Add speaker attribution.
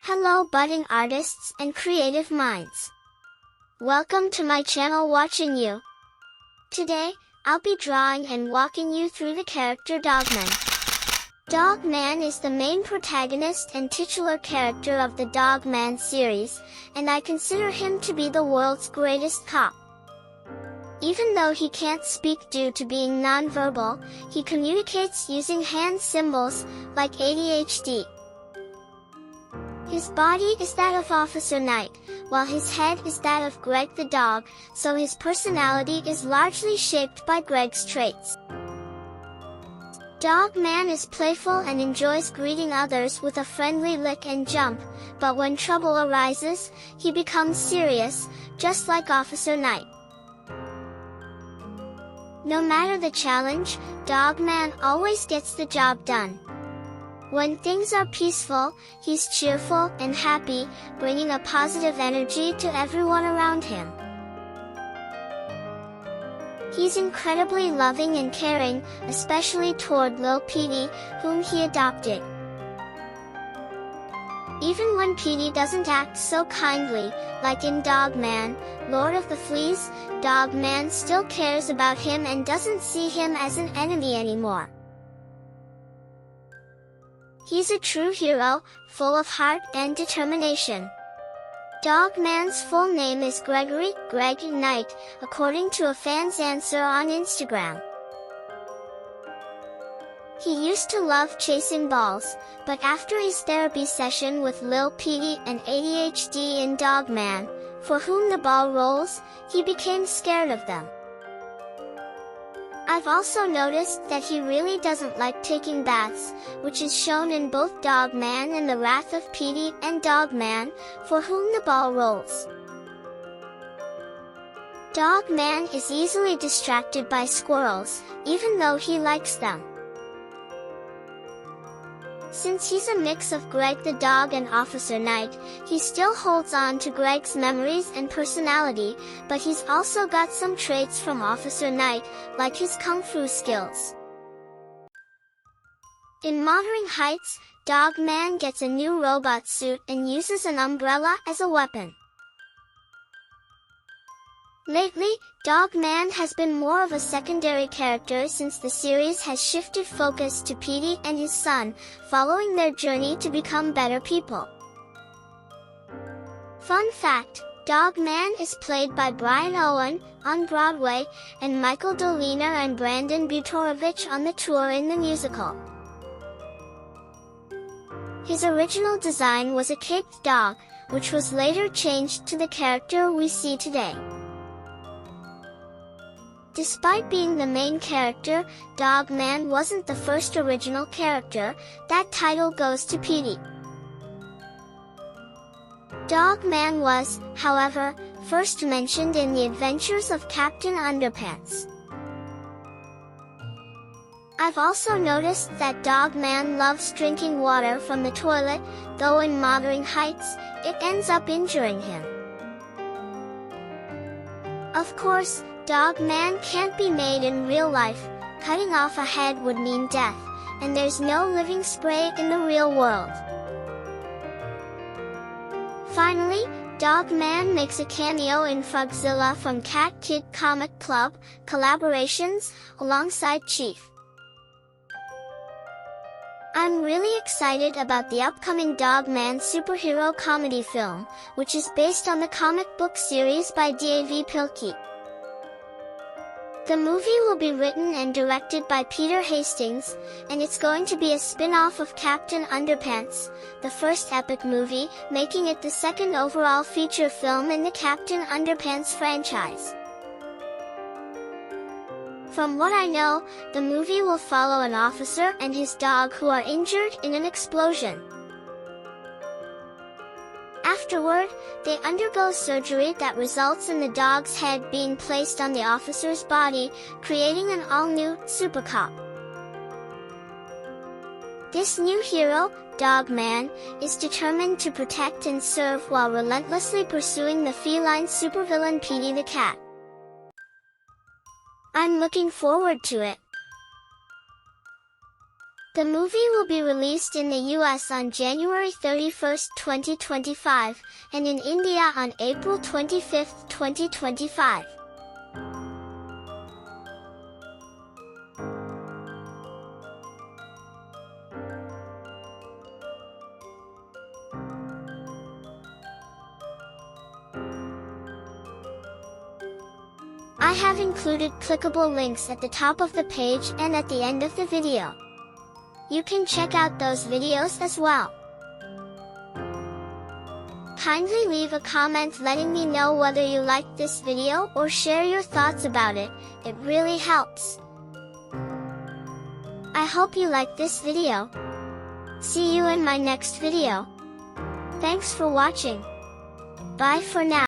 Speaker 1: Hello budding artists and creative minds. Welcome to my channel Watching You. Today, I'll be drawing and walking you through the character Dogman. Dogman is the main protagonist and titular character of the Dogman series, and I consider him to be the world's greatest cop. Even though he can't speak due to being nonverbal, he communicates using hand symbols, like ADHD. His body is that of Officer Knight, while his head is that of Greg the dog, so his personality is largely shaped by Greg's traits. Dogman is playful and enjoys greeting others with a friendly lick and jump, but when trouble arises, he becomes serious, just like Officer Knight. No matter the challenge, Dogman always gets the job done. When things are peaceful, he's cheerful and happy, bringing a positive energy to everyone around him. He's incredibly loving and caring, especially toward Lil Petey, whom he adopted. Even when Petey doesn't act so kindly, like in Dogman, Lord of the Fleas, Dogman still cares about him and doesn't see him as an enemy anymore. He's a true hero, full of heart and determination. Dogman's full name is Gregory Greg Knight, according to a fan's answer on Instagram. He used to love chasing balls, but after his therapy session with Lil Petey and ADHD in Dogman, for whom the ball rolls, he became scared of them. I've also noticed that he really doesn't like taking baths, which is shown in both Dogman and the Wrath of Petey and Dogman, for whom the ball rolls. Dogman is easily distracted by squirrels, even though he likes them. Since he's a mix of Greg the dog and Officer Knight, he still holds on to Greg's memories and personality, but he's also got some traits from Officer Knight, like his kung fu skills. In Mothering Heights, Dogman gets a new robot suit and uses an umbrella as a weapon. Lately, Dogman has been more of a secondary character since the series has shifted focus to Petey and his son, following their journey to become better people. Fun fact, Dogman is played by Brian Owen, on Broadway, and Michael Dolina and Brandon Butorovich on the tour in the musical. His original design was a caped dog, which was later changed to the character we see today. Despite being the main character, Dogman wasn't the first original character. That title goes to Petey. Dogman was, however, first mentioned in The Adventures of Captain Underpants. I've also noticed that Dogman loves drinking water from the toilet, though in Mothering Heights, it ends up injuring him. Of course, Dogman can't be made in real life. Cutting off a head would mean death, and there's no living spray in the real world. Finally, Dogman makes a cameo in Frogzilla from Cat Kid Comic Club collaborations, alongside Chief. I'm really excited about the upcoming Dogman superhero comedy film, which is based on the comic book series by Dav Pilkey. The movie will be written and directed by Peter Hastings, and it's going to be a spin-off of Captain Underpants, the first epic movie, making it the second overall feature film in the Captain Underpants franchise. From what I know, the movie will follow an officer and his dog who are injured in an explosion. Afterward, they undergo surgery that results in the dog's head being placed on the officer's body, creating an all-new super cop. This new hero, Dogman, is determined to protect and serve while relentlessly pursuing the feline supervillain Petey the cat. I'm looking forward to it. The movie will be released in the US on January 31, 2025, and in India on April 25, 2025. I have included clickable links at the top of the page and at the end of the video. You can check out those videos as well. Kindly leave a comment letting me know whether you liked this video or share your thoughts about it. It really helps. I hope you liked this video. See you in my next video. Thanks for watching. Bye for now.